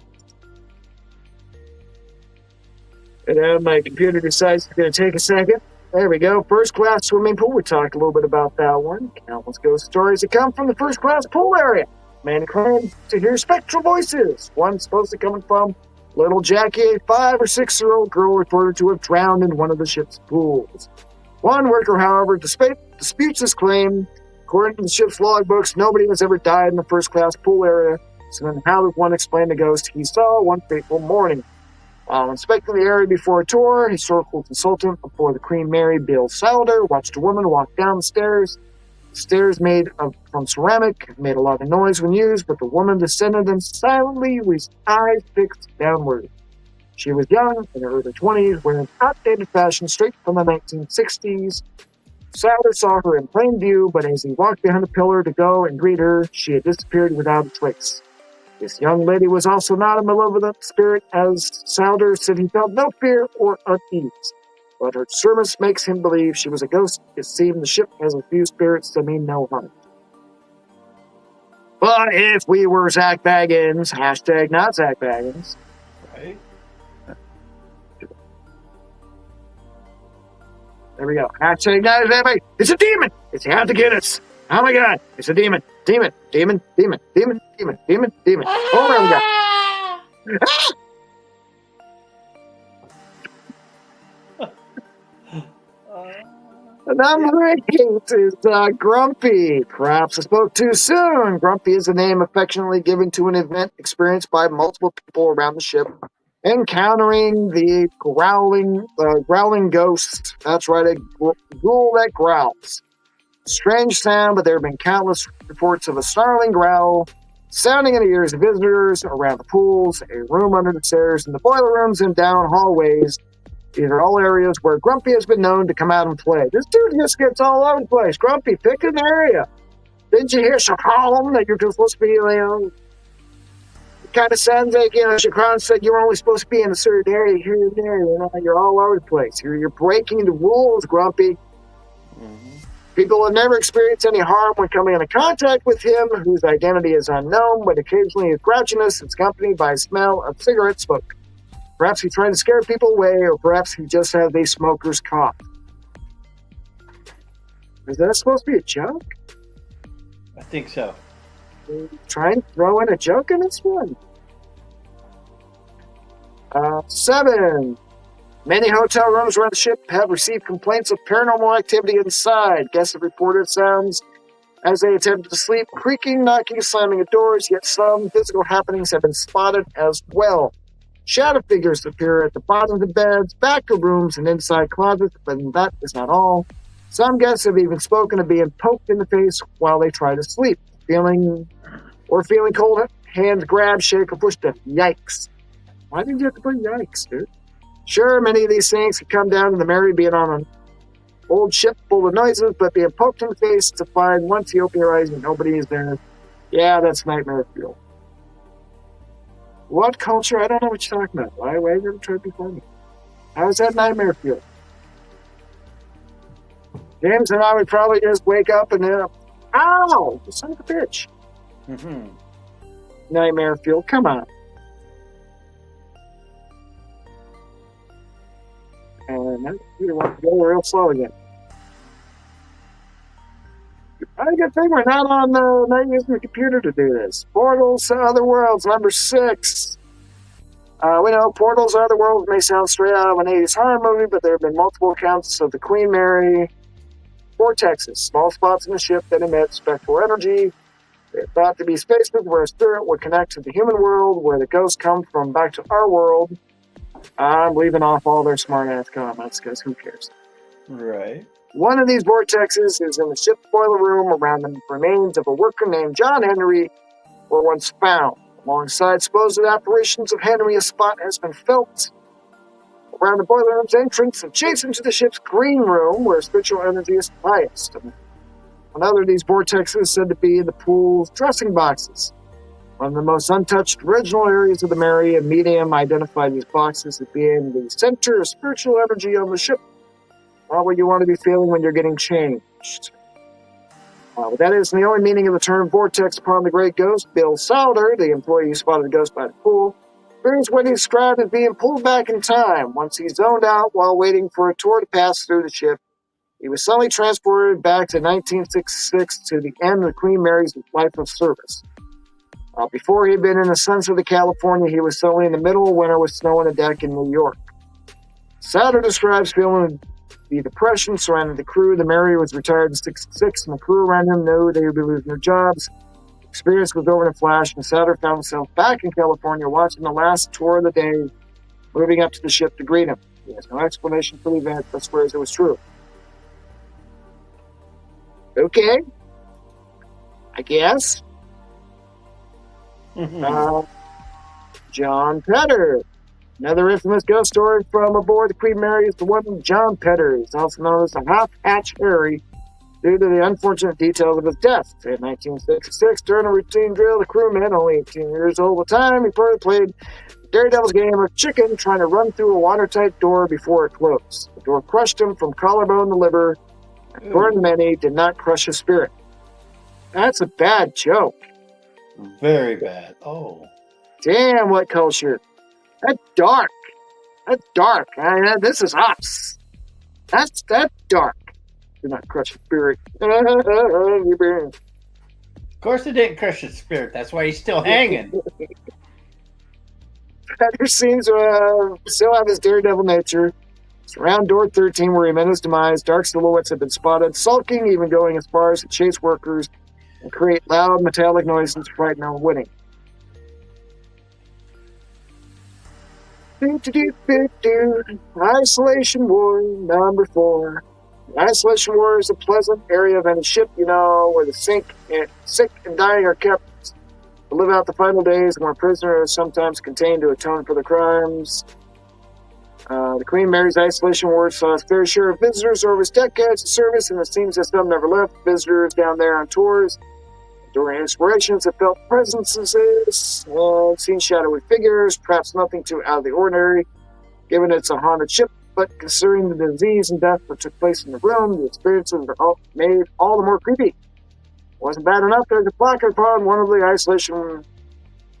And then my computer decides it's going to take a second. There we go. First class swimming pool. We talked a little bit about that one. Countless ghost stories that come from the first class pool area. Man claims to hear spectral voices. One supposed to come from little Jackie, a 5 or 6-year-old girl reported to have drowned in one of the ship's pools. One worker, however, disputes this claim. According to the ship's logbooks, nobody has ever died in the first class pool area. So then how does one explain the ghost he saw one fateful morning? While inspecting the area before a tour, historical consultant before the Queen Mary, Bill Souder, watched a woman walk down the stairs. The stairs from ceramic made a lot of noise when used, but the woman descended them silently with eyes fixed downward. She was young, in her early 20s, wearing outdated fashion straight from the 1960s. Souder saw her in plain view, but as he walked behind a pillar to go and greet her, she had disappeared without a trace. This young lady was also not a malevolent spirit, as Souder said he felt no fear or unease. But her service makes him believe she was a ghost. It seemed the ship has a few spirits that mean no harm. But if we were Zach Baggins, hashtag not Zach Baggins. Right? There we go. Hashtag not Zach Baggins. It's a demon! It's out to get us! Oh my god! It's a demon! Demon! Demon! Demon! Demon! Demon! Demon! Demon! Oh my god! Ah! Number 8 is Grumpy. Perhaps I spoke too soon. Grumpy is a name affectionately given to an event experienced by multiple people around the ship, encountering the growling ghost. That's right, a ghoul that growls. Strange sound, but there have been countless reports of a snarling growl sounding in the ears of visitors around the pools, a room under the stairs, and the boiler rooms and down hallways. These are all areas where Grumpy has been known to come out and play. This dude just gets all over the place. Grumpy, pick an area. Didn't you hear Chacon that you're just supposed to be, kind of sounds like, Shakran said you're only supposed to be in a certain area here and there. You're all over the place. You're breaking the rules, Grumpy. Mhm. People have never experienced any harm when coming into contact with him, whose identity is unknown, but occasionally his grouchiness is accompanied by a smell of cigarette smoke. Perhaps he's trying to scare people away, or perhaps he just has a smoker's cough. Is that supposed to be a joke? I think so. Try and throw in a joke in this one. 7. Many hotel rooms around the ship have received complaints of paranormal activity inside. Guests have reported sounds as they attempted to sleep, creaking, knocking, slamming of doors, yet some physical happenings have been spotted as well. Shadow figures appear at the bottom of the beds, back of rooms, and inside closets, but that is not all. Some guests have even spoken of being poked in the face while they try to sleep, feeling cold, hands grabbed, shake, or pushed up. Yikes. Why did you have to put yikes, dude? Sure, many of these things could come down to the Mary being on an old ship full of noises, but being poked in the face to find once you open your eyes and nobody is there. Yeah, that's nightmare fuel. What culture? I don't know what you're talking about. Why are you going to try to be funny? How is that nightmare fuel? James and I would probably just wake up and then, ow! You son of a bitch. Mhm. Nightmare fuel. Come on. And I really want to go real slow again. I good thing we're not not using the computer to do this. Portals to other worlds, number 6. We know portals to other worlds may sound straight out of an 80s horror movie, but there have been multiple accounts of the Queen Mary vortexes, small spots in the ship that emit spectral energy. They're thought to be spaces where a spirit would connect to the human world, where the ghosts come from back to our world. I'm leaving off all their smart-ass comments, because who cares? Right. One of these vortexes is in the ship's boiler room around the remains of a worker named John Henry were once found. Alongside supposed apparitions of Henry, a spot has been felt around the boiler room's entrance adjacent to the ship's green room, where spiritual energy is highest. Another of these vortexes is said to be in the pool's dressing boxes. One of the most untouched original areas of the Mary, and Medium identified these boxes as being the center of spiritual energy on the ship. Not what you want to be feeling when you're getting changed. But that isn't the only meaning of the term vortex upon the great ghost. Bill Souter, the employee who spotted the ghost by the pool, experienced what he described as being pulled back in time. Once he zoned out while waiting for a tour to pass through the ship, he was suddenly transported back to 1966 to the end of Queen Mary's life of service. Before he had been in the sunset of California, he was suddenly in the middle of winter with snow on the deck in New York. Souter describes feeling the depression surrounding the crew. The Mary was retired in 66, and the crew around him knew they would be losing their jobs. Experience was over in a flash, and Souter found himself back in California watching the last tour of the day, moving up to the ship to greet him. He has no explanation for the event, but swears it was true. Okay. I guess. Mhm. John Petter. Another infamous ghost story from aboard the Queen Mary is the one of John Petter. He's also known as the Half-Hatch Harry due to the unfortunate details of his death. In 1966, during a routine drill, the crewman, only 18 years old at the time, he played Daredevil's game of chicken, trying to run through a watertight door before it closed. The door crushed him from collarbone to liver, and according to many, did not crush his spirit. That's a bad joke. Very bad. Oh. Damn, what culture. That's dark. That's dark. This is us. That's dark. Do not crush your spirit. Of course it didn't crush his spirit. That's why he's still hanging. Petter seems to still have his daredevil nature. It's around door 13 where he met his demise. Dark silhouettes have been spotted, sulking, even going as far as to chase workers and create loud metallic noises to frighten our winning. Isolation War, number 4. The Isolation War is a pleasant area of any ship, where the sick and dying are kept to live out the final days, and where prisoners are sometimes contained to atone for their crimes. The Queen Mary's Isolation Ward saw its fair share of visitors over its decades of service, and it seems that some never left. Visitors down there on tours During inspirations, it felt presences and seen shadowy figures, perhaps nothing too out of the ordinary, given it's a haunted ship. But considering the disease and death that took place in the room, the experiences were made all the more creepy. It wasn't bad enough. There's a placard upon one of the isolation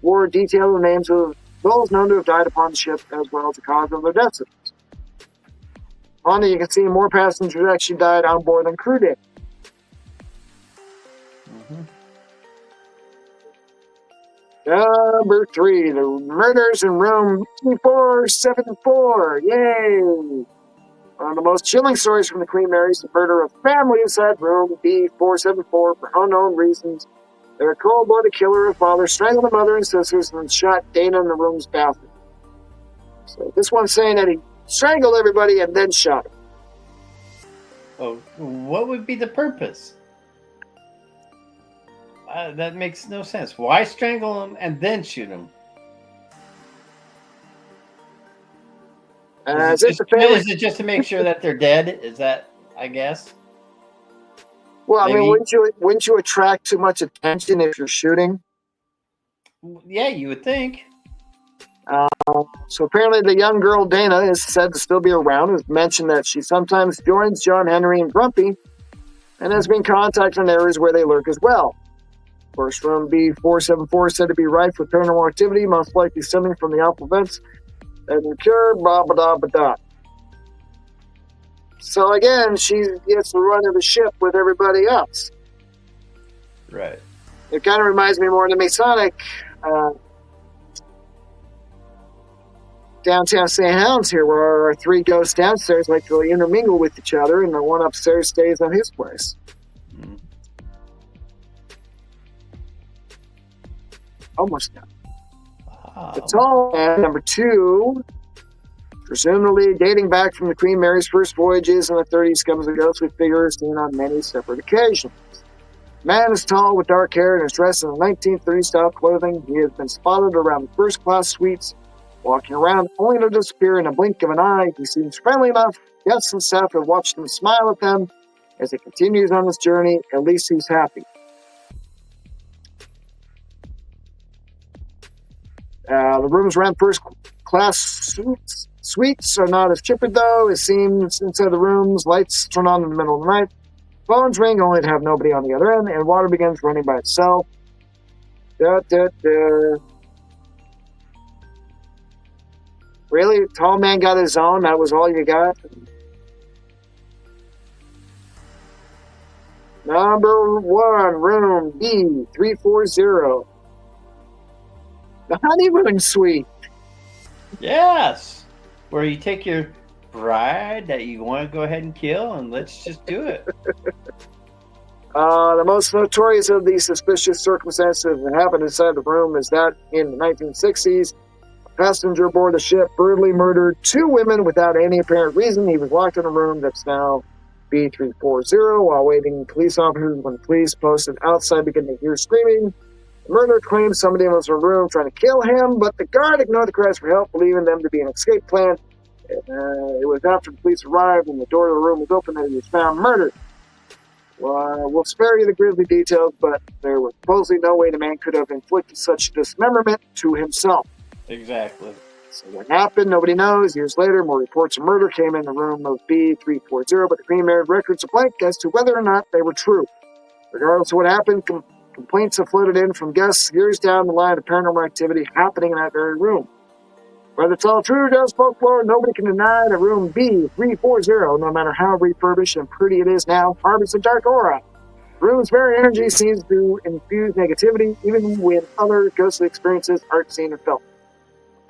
ward detailing the names of those known to have died upon the ship, as well as the cause of their deaths. On it, you can see more passengers actually died on board than crew did. Number 3, the murders in room 474. Yay! One of the most chilling stories from the Queen Mary's the murder of family inside room B474 for unknown reasons. Their cold-blooded killer of father strangled the mother and sisters and shot Dana in the room's bathroom. So this one's saying that he strangled everybody and then shot him. Oh, what would be the purpose? That makes no sense. Why strangle him and then shoot him? Is it just to make sure that they're dead? Is that, I guess? Well, I Maybe. mean, wouldn't you attract too much attention if you're shooting? Yeah, you would think. So apparently the young girl Dana is said to still be around. It's mentioned that she sometimes joins John Henry and Grumpy and has been contacted in areas where they lurk as well. Of course, room B474 is said to be rife with paranormal activity, most likely stemming from the awful events that occurred, blah, blah, blah, blah, blah. So again, she gets the run of the ship with everybody else. Right. It kind of reminds me more of the Masonic downtown St. Helens here, where our 3 ghosts downstairs like to intermingle with each other, and the one upstairs stays on his place. Mm. Almost done. Wow. The tall man, number 2, presumably dating back from the Queen Mary's first voyages in the 30s, comes a ghostly figure seen on many separate occasions. The man is tall with dark hair and is dressed in 1930s style clothing. He has been spotted around first-class suites, walking around only to disappear in a blink of an eye. He seems friendly enough. Guests and staff have watched him smile at them as he continues on his journey. At least he's happy. The rooms around first-class suites are not as chippered, though. It seems inside the rooms, lights turn on in the middle of the night. Phones ring only to have nobody on the other end, and water begins running by itself. Really? Tall man got his own? That was all you got? Number 1, room B340. The honeymoon suite. Yes. Where you take your bride that you want to go ahead and kill, and let's just do it. The most notorious of these suspicious circumstances that happened inside the room is that in the 1960s, a passenger aboard the ship brutally murdered 2 women without any apparent reason. He was locked in a room that's now B340 while waiting police officers. When the police posted outside began to hear screaming. The murderer claimed somebody was in the room trying to kill him, but the guard ignored the cries for help, believing them to be an escape plan. It was after the police arrived and the door of the room was open that he was found murdered. Well, we'll spare you the grisly details, but there was supposedly no way the man could have inflicted such dismemberment to himself. Exactly. So what happened, nobody knows. Years later, more reports of murder came in the room of B340, but the Queen Mary's records are blank as to whether or not they were true. Regardless of what happened, complaints have floated in from guests years down the line of paranormal activity happening in that very room. Whether it's all true, just folklore, nobody can deny that room B340, no matter how refurbished and pretty it is now, harbors a dark aura. The room's very energy seems to infuse negativity, even when other ghostly experiences aren't seen or felt.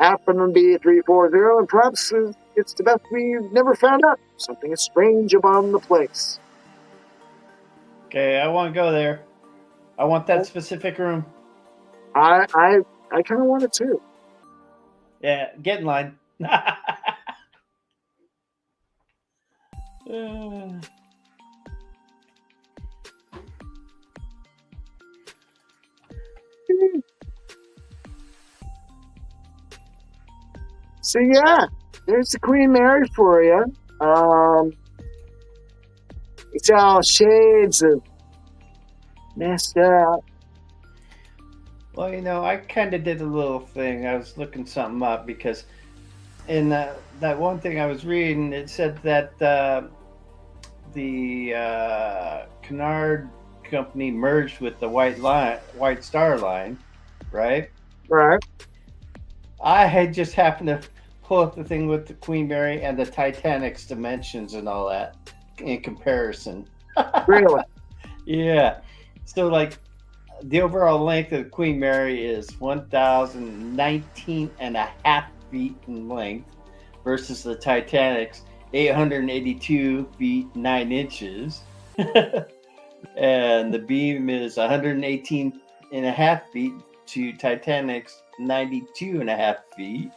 Happened to be 340, and perhaps it's the best we've never found out. Something is strange about the place. Okay, I want to go there. I want that specific room. I kind of want it too. Yeah, get in line. So yeah, there's the Queen Mary for you. It's all shades of messed up. Well, I kind of did a little thing. I was looking something up because in that one thing I was reading, it said that the Cunard company merged with the White Star Line, right? Right. I had just happened to pull up the thing with the Queen Mary and the Titanic's dimensions and all that in comparison. Really? Yeah. So, like, the overall length of the Queen Mary is 1,019 and a half feet in length versus the Titanic's 882 feet 9 inches. And the beam is 118 and a half feet to Titanic's 92 and a half feet.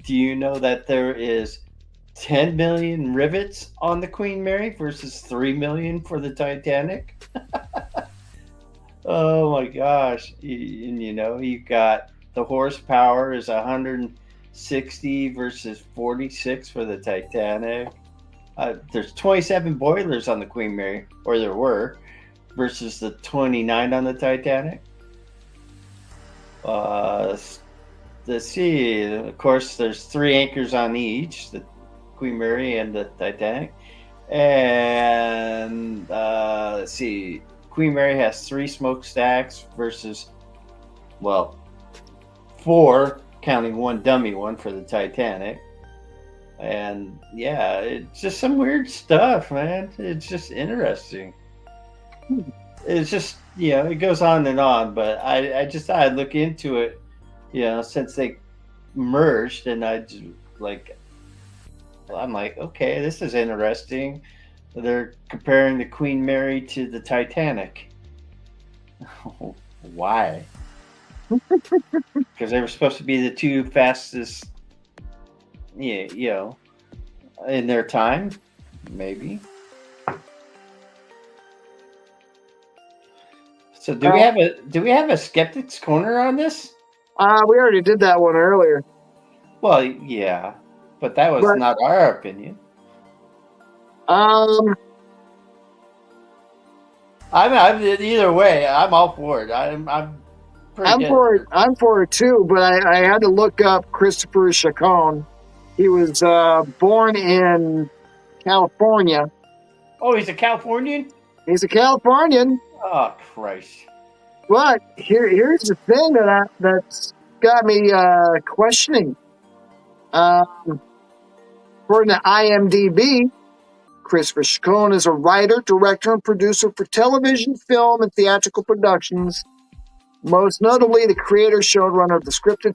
Do you know that there is 10 million rivets on the Queen Mary versus 3 million for the Titanic? Oh my gosh. And you got the horsepower is 160 versus 46 for the Titanic. There's 27 boilers on the Queen Mary, or there were, versus the 29 on the Titanic. Let's see. Of course, there's 3 anchors on each, the Queen Mary and the Titanic. And let's see. Queen Mary has 3 smokestacks versus, 4, counting one dummy one for the Titanic. And yeah, it's just some weird stuff, man. It's just interesting. It's just, it goes on and on, but I just thought I'd look into it, since they merged, and I'm like, okay, this is interesting. They're comparing the Queen Mary to the Titanic. Why? Because they were supposed to be the 2 fastest, in their time, maybe. So do we have a skeptic's corner on this? We already did that one earlier. Well, yeah, but that was not our opinion. Um, I'm either way. I'm all for it. I'm for it too. But I had to look up Christopher Chacon. He was born in California. Oh, he's a Californian? He's a Californian. Oh, Christ. But here's the thing that's got me questioning. According to IMDb, Christopher Chacon is a writer, director, and producer for television, film, and theatrical productions. Most notably, the creator, showrunner of the scripted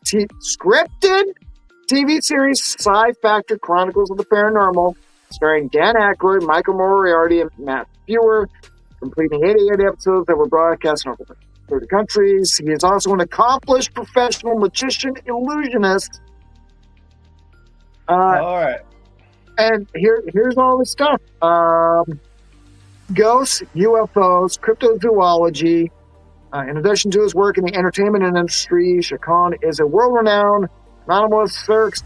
TV series Sci Factor Chronicles of the Paranormal, starring Dan Aykroyd, Michael Moriarty, and Matt Frewer, completing 88 episodes that were broadcast in over 30 countries. He is also an accomplished professional magician, illusionist. All right. And here's all the stuff. Ghosts, UFOs, cryptozoology. In addition to his work in the entertainment industry, Chacon is a world-renowned anomalist,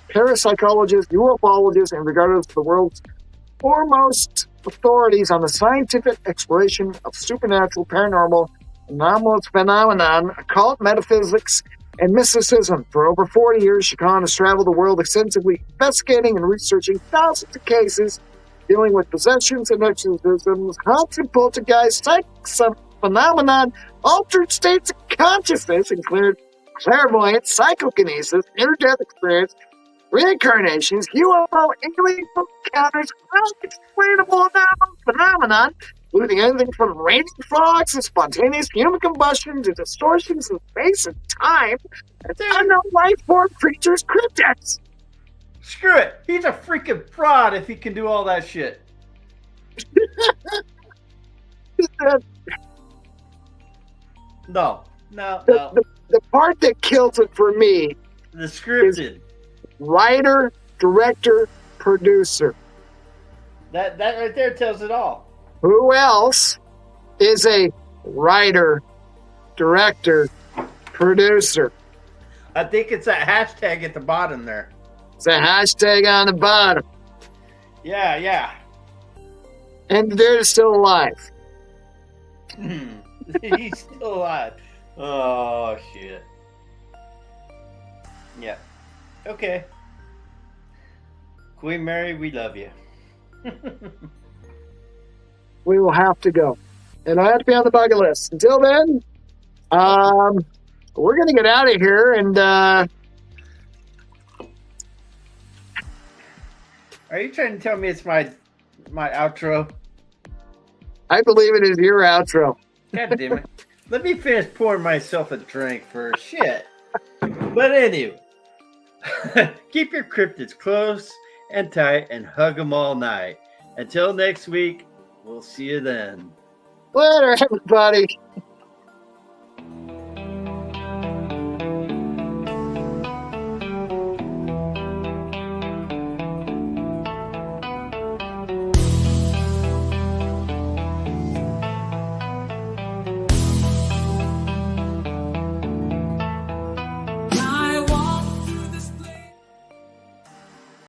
parapsychologist, ufologist, and regarded as the world's foremost authorities on the scientific exploration of supernatural, paranormal, anomalous phenomenon, occult metaphysics, and mysticism. For over 40 years, Chacon has traveled the world extensively investigating and researching thousands of cases dealing with possessions and exorcisms, haunted poltergeists, psychic phenomenon, altered states of consciousness, including clairvoyance, psychokinesis, near-death experience, reincarnations, UFO, alien encounters, unexplainable phenomenon, including anything from raining frogs to spontaneous human combustion to distortions of space and time, and unknown life form creatures, cryptids. Screw it. He's a freaking fraud if he can do all that shit. No. The part that kills it for me, the scripted writer, director, producer. That right there tells it all. Who else is a writer, director, producer? I think it's that hashtag at the bottom there. It's a hashtag on the bottom. Yeah. And they're still alive. He's still alive. Oh shit. Yeah. Okay. Queen Mary, we love you. We will have to go. And I have to be on the bucket list. Until then, we're going to get out of here. And Are you trying to tell me it's my outro? I believe it is your outro. God damn it. Let me finish pouring myself a drink first. Shit. But anyway, keep your cryptids close and tight and hug them all night. Until next week, we'll see you then. Later, everybody.